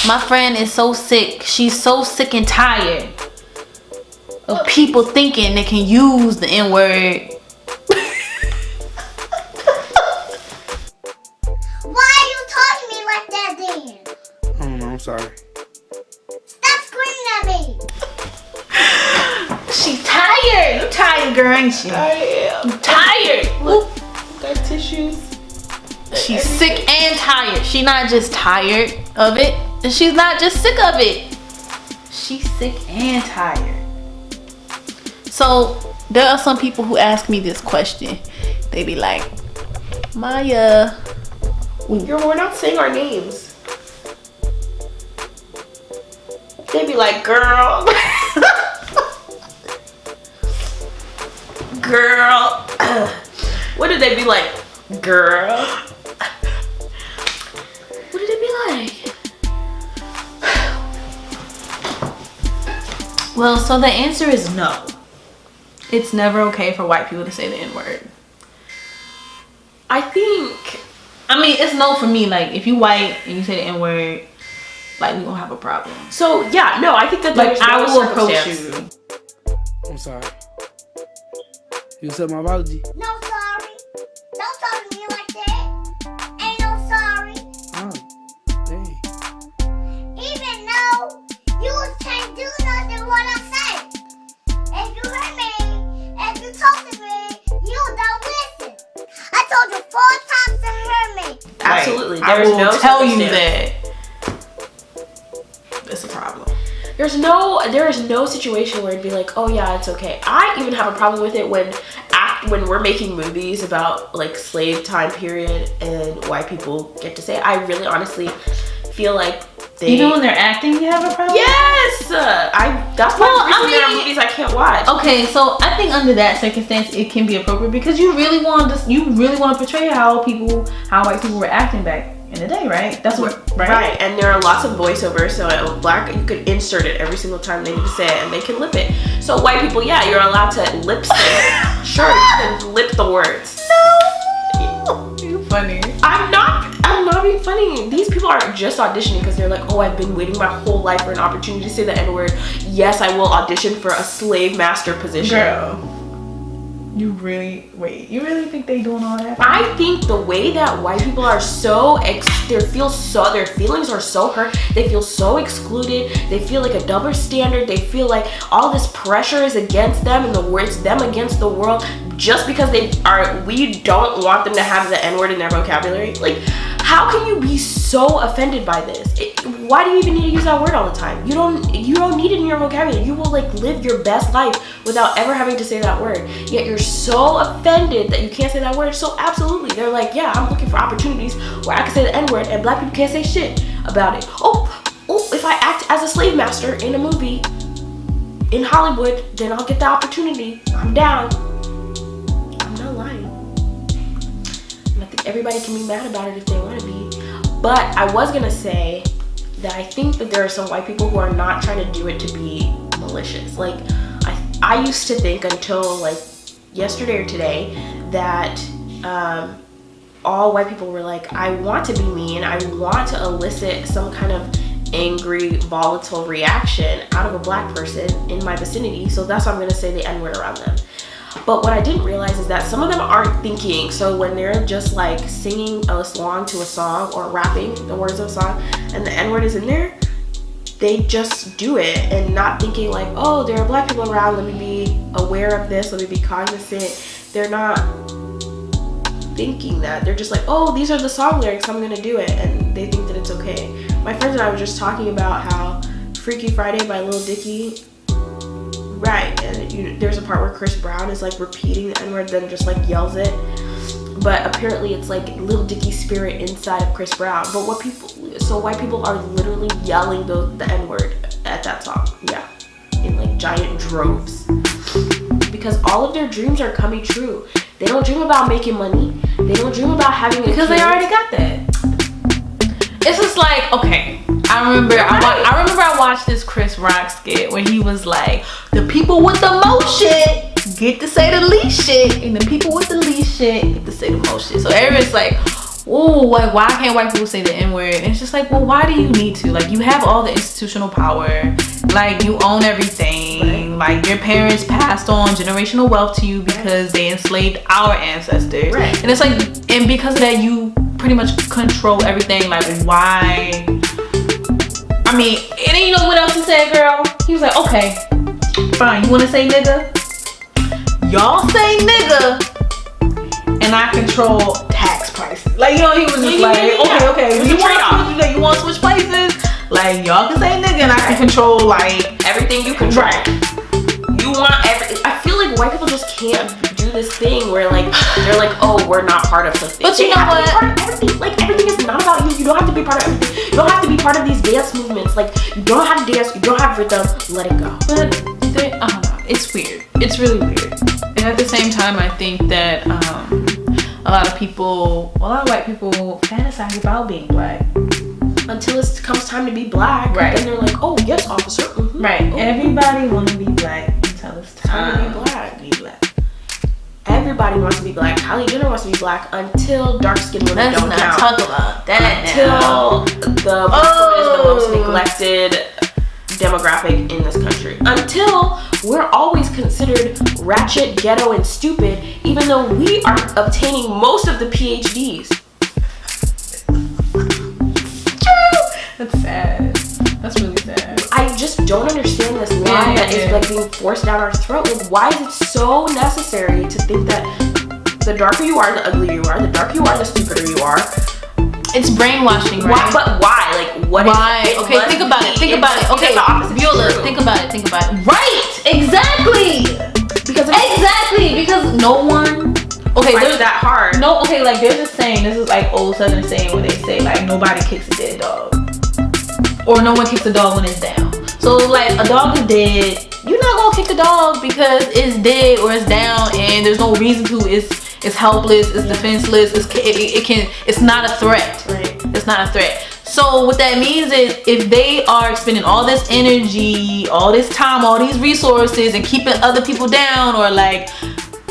My friend is so sick. She's so sick and tired of people thinking they can use the N-word. Why are you talking to me like that then? I don't know, I'm sorry. Stop screaming at me. She's tired. You tired, girl, ain't you? I am. You tired. Look, got tissues. She's sick and tired. She's not just tired of it, and she's not just sick of it. She's sick and tired. So there are some people who ask me this question. They be like, Maya, We're not saying our names. They be like, girl. Girl. What did they be like? Girl. What did it be like? well, so the answer is no. It's never okay for white people to say the N-word. I think, I mean, it's no for me. Like, if you white and you say the N-word, like, we gonna have a problem. so yeah, no, I think that Like, there's I no will approach circumstance. you. I'm sorry. You accept my apology? No sorry. Don't talk to me like that. Ain't no sorry. Oh, dang. Even though you can't do nothing what I say. If you hear me, if you talk to me, you don't listen. I told you 4 times to hear me. Absolutely. I There's will no tell you circumstance. that it's a problem. There is no situation where it'd be like, oh yeah, it's okay. I even have a problem with it when we're making movies about like slave time period and white people get to say it. I really honestly feel like they Even when they're acting, you have a problem? yes, that's why there are movies I can't watch. Okay, so I think under that circumstance, it can be appropriate because you really want to portray how white people were acting back in the day, right? That's what, Right, and there are lots of voiceovers, so you could insert it every single time they need to say it, and they can lip it. So white people, yeah, you're allowed to lip sync. Sure, you can lip the words. No, you funny. I'm not being funny. These people aren't just auditioning because they're like, oh, I've been waiting my whole life for an opportunity to say the N-word. Yes, I will audition for a slave master position. Girl, you really think they doing all that? I think the way that white people are their feelings are so hurt. They feel so excluded. They feel like a double standard. They feel like all this pressure is against them and it's them against the world just because we don't want them to have the N-word in their vocabulary. Like, how can you be so offended by this? Why do you even need to use that word all the time? You don't need it in your vocabulary. You will like live your best life without ever having to say that word. Yet you're so offended that you can't say that word. So absolutely, they're like, yeah, I'm looking for opportunities where I can say the N-word and black people can't say shit about it. Oh, if I act as a slave master in a movie in Hollywood, then I'll get the opportunity. I'm down. I'm not lying. And I think everybody can be mad about it if they want to be. But I was gonna say that I think that there are some white people who are not trying to do it to be malicious. Like, I used to think until like yesterday or today that all white people were like, I want to be mean, I want to elicit some kind of angry, volatile reaction out of a black person in my vicinity, so that's why I'm gonna say the N-word around them. But what I didn't realize is that some of them aren't thinking. So when they're just like singing along to a song or rapping the words of a song and the N-word is in there, they just do it and not thinking like, oh, there are black people around, let me be aware of this, let me be cognizant. They're not thinking that. They're just like, oh, these are the song lyrics, I'm gonna do it, and they think that it's okay. My friends and I were just talking about how Freaky Friday by Lil Dicky, right, and there's a part where Chris Brown is like repeating the N-word, then just like yells it, but apparently it's like Lil Dicky's spirit inside of Chris Brown. But white people are literally yelling the N-word at that song, yeah, in like giant droves, because all of their dreams are coming true. They don't dream about making money. They don't dream about having a Because kid. they already got that. It's just like, okay, I remember I watched this Chris Rock skit where he was like, the people with the most shit get to say the least shit, and the people with the least shit get to say the most shit. So everyone's like, oh, like, why can't white people say the N-word? And it's just like, well, why do you need to? Like, you have all the institutional power. Like, you own everything. Right. Like, your parents passed on generational wealth to you because they enslaved our ancestors. Right. And it's like, and because of that, you pretty much control everything. Like, why? I mean, and then you know what else he said, girl? He was like, okay, fine, you want to say nigga? Y'all say nigga, and I control tax prices. Like, you know, he was just like, okay, you want to switch places? Like, y'all can say nigga, and I can control, like, everything you control. Right. You want I feel like white people just can't do this thing where, like, they're like, oh, we're not part of something. But you know what? Everything. Like, everything is not about you. You don't have to be part of everything. You don't have to be part of these dance movements. Like, you don't have to dance. You don't have rhythm. Let it go. But I don't know. It's weird. It's really weird. And at the same time, I think that a lot of white people fantasize about being black. Until it comes time to be black. Right. And they're like, oh, yes, officer. Mm-hmm. Right. Oh. Everybody want to be black until it's time to be black. Everybody wants to be black. Kylie Jenner wants to be black until dark skinned women don't count. Let's not talk about that until the woman is the most neglected demographic in this country. Until we're always considered ratchet, ghetto, and stupid, even though we are obtaining most of the PhDs. That's sad. That's really sad. I just don't understand this lie that is like being forced down our throat. Like, why is it so necessary to think that the darker you are, the uglier you are, the darker you are, the stupider you are? It's brainwashing, right? But why? Like, what? Why? Okay, think about it. Okay, Viola, think about it. Right! Exactly! Because no one. Okay, there's that hard. No, okay, like there's a saying. This is like old Southern saying where they say like nobody kicks a dead dog, or no one kicks a dog when it's down. So like a dog is dead, you're not gonna kick the dog because it's dead or it's down, and there's no reason to. It's helpless. It's defenseless. It's not a threat. Right. It's not a threat. So what that means is if they are expending all this energy, all this time, all these resources, and keeping other people down, or like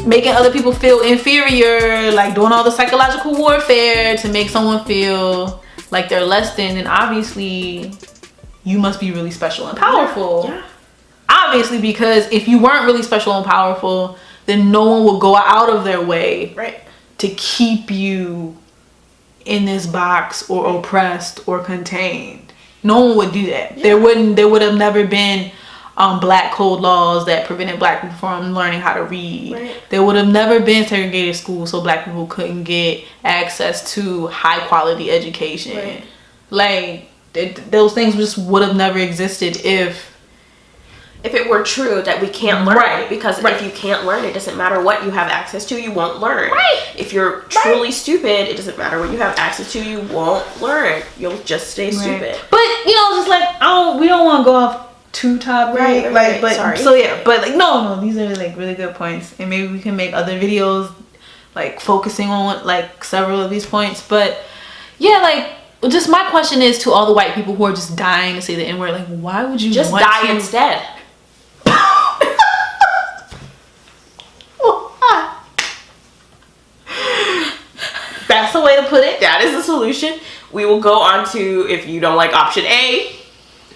making other people feel inferior, like doing all the psychological warfare to make someone feel like they're less than, then obviously you must be really special and powerful. Yeah. Obviously, because if you weren't really special and powerful, then no one will go out of their way to keep you in this box or oppressed or contained. No one would do that. There would have never been black code laws that prevented black people from learning how to read. There would have never been segregated schools so black people couldn't get access to high quality education. Like those things just would have never existed if it were true that we can't learn. Because if you can't learn, it doesn't matter what you have access to, you won't learn. If you're truly stupid, it doesn't matter what you have access to, you won't learn. You'll just stay stupid. But you know, just like we don't want to go off too topic, but so yeah, but like no, these are like really good points, and maybe we can make other videos like focusing on like several of these points. But yeah, like just my question is to all the white people who are just dying to say the N-word, like why would you just die instead? That's the way to put it. That is the solution. We will go on to, if you don't like option A,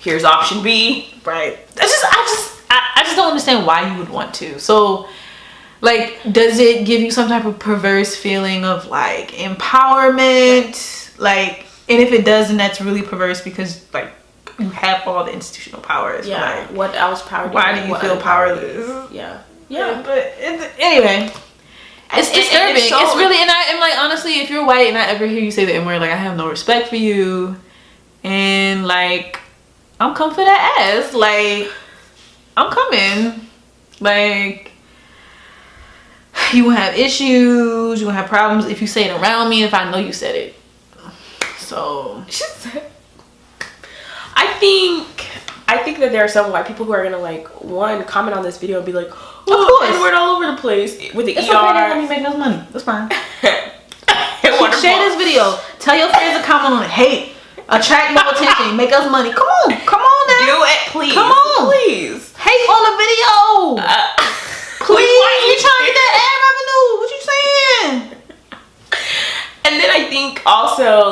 here's option B. Right. I just don't understand why you would want to. So like, does it give you some type of perverse feeling of like empowerment? Like, and if it does, then that's really perverse because like you have all the institutional powers. Yeah. Like, what else power? Why do you feel powerless? Yeah. But anyway. It's disturbing. It's really, and I'm like, honestly, if you're white and I ever hear you say the N-word, like I have no respect for you, and like I'm coming for that ass. Like I'm coming. Like you won't have issues. You won't have problems if you say it around me. If I know you said it. So I think that there are some white people who are gonna like comment on this video and be like, oh, N-word all over the place with the it's ER. Okay, let me make those money. That's fine. Share this video. Tell your friends to comment on it. Hey, attract more attention. Make us money. Come on now. Do it, please. Come on, please. Hate on the video. Please. You trying to get that ad revenue? What you saying? And then I think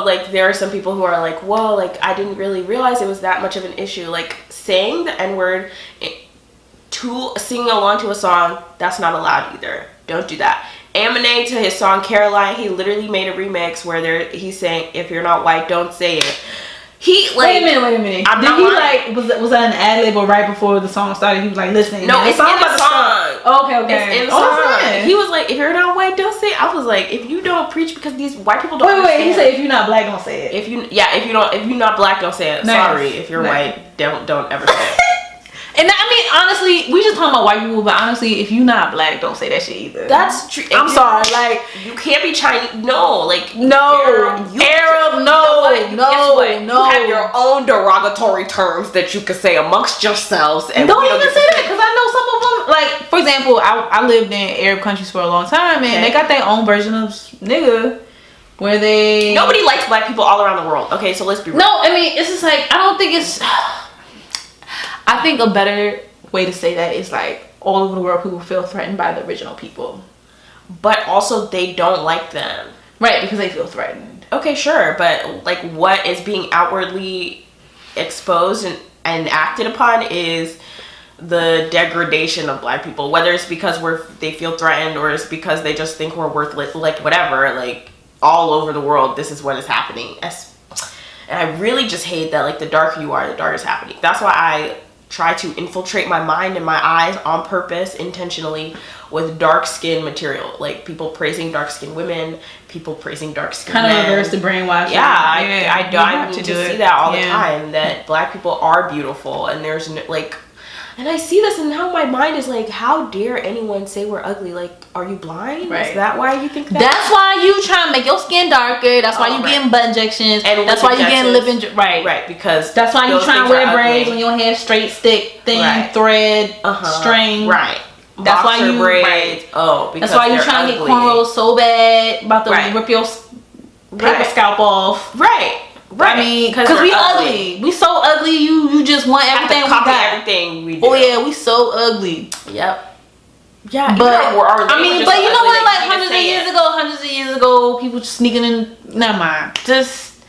like there are some people who are like, whoa, like I didn't really realize it was that much of an issue. Like saying the N-word to singing along to a song, that's not allowed either. Don't do that. Eminem, to his song Caroline, he literally made a remix where he's saying, if you're not white, don't say it. He like, wait a minute. Did he like was that an ad lib or right before the song started? He was like, listen, no, it's in the song. Okay. It's in the song. He was like, if you're not white, don't say it. I was like, if you don't preach, because these white people don't. Wait. He said, if you're not black, don't say it. If you're not black, don't say it. Nice. Sorry, if you're white, don't ever say it. And I mean, honestly, we just talking about white people, but honestly, if you not black, don't say that shit either. That's true. I'm sorry, like you can't be Chinese. No, like Arab, no. You have your own derogatory terms that you can say amongst yourselves, and don't even say that, because I know some of them. Like, for example, I lived in Arab countries for a long time, and they got their own version of nigga. Where nobody likes black people all around the world. Okay, so let's be real. No, I mean, it's just like, I don't think it's. I think a better way to say that is like all over the world people feel threatened by the original people. But also they don't like them. Right, because they feel threatened. Okay, sure. But like what is being outwardly exposed and acted upon is the degradation of black people. Whether it's because they feel threatened or it's because they just think we're worthless, like whatever. Like all over the world, this is what is happening. And I really just hate that like the darker you are, the darker it's happening. That's why I try to infiltrate my mind and my eyes on purpose, intentionally, with dark skin material. Like people praising dark skinned women, people praising dark skinned men. Kind of reverse the brainwashing. Yeah, I need to see that all the Yeah. time, that black people are beautiful, and there's like, and I see this and how my mind is like, how dare anyone say we're ugly? Like, are you blind? Right. Is that why you think that? That's why you trying to make your skin darker. That's why you getting butt injections. And that's why you getting lip injections. Right, because that's why you trying to wear braids when your hair straight, stick, thin, thread, string. Right. That's why you braids. Right. Oh, because that's why you trying to get cornrows so bad, about to rip your paper scalp off. Right. I mean, because we ugly. We so ugly. You just want everything we got. Everything we do. Oh yeah, we so ugly. Yep. Yeah, but I mean, but you know what? Like hundreds of years ago, people just sneaking in. Never mind. Just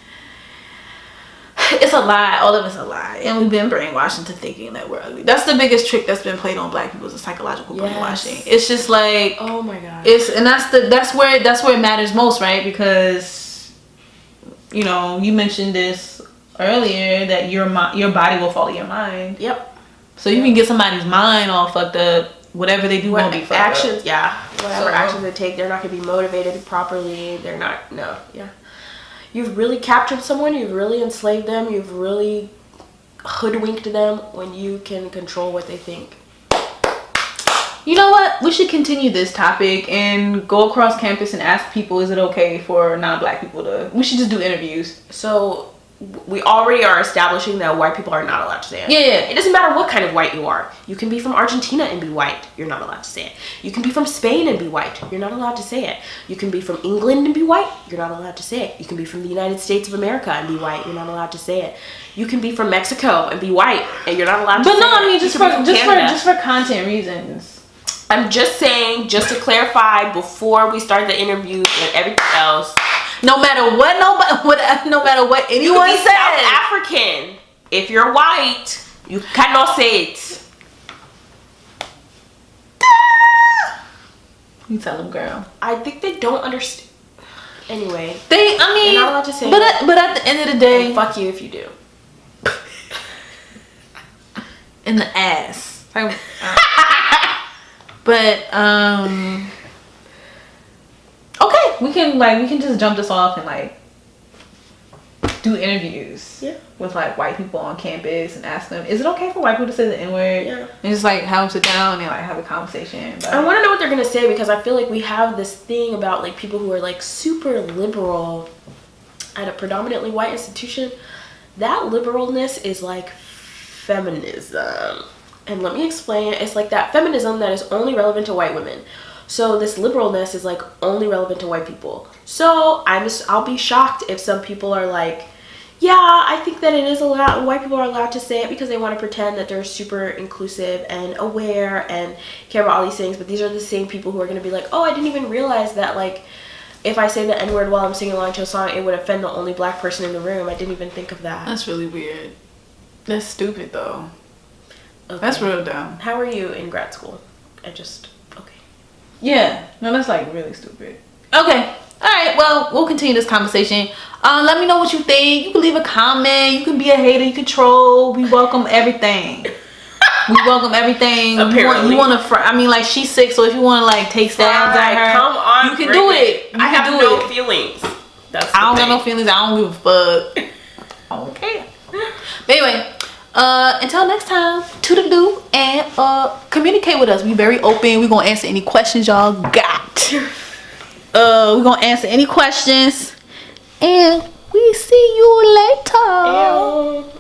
it's a lie. All of it's a lie, and we've been brainwashed into thinking that we're ugly. That's the biggest trick that's been played on black people, is the psychological brainwashing. It's just like, oh my god. That's where it matters most, right? Because you know, you mentioned this earlier that your body will follow your mind. Yep. So you can get somebody's mind all fucked up. Whatever they do won't be fucked actions, up. Yeah. Whatever actions they take, they're not going to be motivated properly. They're not, no, yeah. You've really captured someone. You've really enslaved them. You've really hoodwinked them when you can control what they think. You know what? We should continue this topic and go across campus and ask people, is it okay for non-black people to... We should just do interviews. So we already are establishing that white people are not allowed to say it. Yeah. It doesn't matter what kind of white you are. You can be from Argentina and be white. You're not allowed to say it. You can be from Spain and be white. You're not allowed to say it. You can be from England and be white. You're not allowed to say it. You can be from the United States of America and be white. You're not allowed to say it. You can be from Mexico and be white, and you're not allowed to say it. But no, I mean, just for content reasons. I'm just saying, just to clarify, before we start the interview and everything else, no matter what anyone says, South African. If you're white, you cannot say it. You tell them, girl. I think they don't understand. Anyway, they're not allowed to say but at the end of the day, fuck you if you do. In the ass. But okay, we can just jump this off and like do interviews with like white people on campus and ask them, is it okay for white people to say the N-word? Yeah. And just like have them sit down and like have a conversation. I want to know what they're gonna say, because I feel like we have this thing about like people who are like super liberal at a predominantly white institution. That liberalness is like feminism. And let me explain. It's like that feminism that is only relevant to white women. So this liberalness is like only relevant to white people. So I'll be shocked if some people are like, yeah, I think that it is allowed. White people are allowed to say it because they want to pretend that they're super inclusive and aware and care about all these things. But these are the same people who are going to be like, oh, I didn't even realize that like if I say the N-word while I'm singing along to a song, it would offend the only black person in the room. I didn't even think of that. That's really weird. That's stupid though. Okay. That's real dumb. How are you in grad school? Okay. Yeah. No, that's like really stupid. Okay. All right. Well, we'll continue this conversation. Let me know what you think. You can leave a comment. You can be a hater. You can troll. We welcome everything. We welcome everything. Apparently. You want to? I mean, like she's sick, so if you want to like take stabs at her, come on, you can do it. I have no feelings. I don't got no feelings. I don't give a fuck. I don't care. But anyway, until next time, toodaloo, and communicate with us. We very open. We're gonna answer any questions y'all got. We're gonna answer any questions, and we see you later. Ew.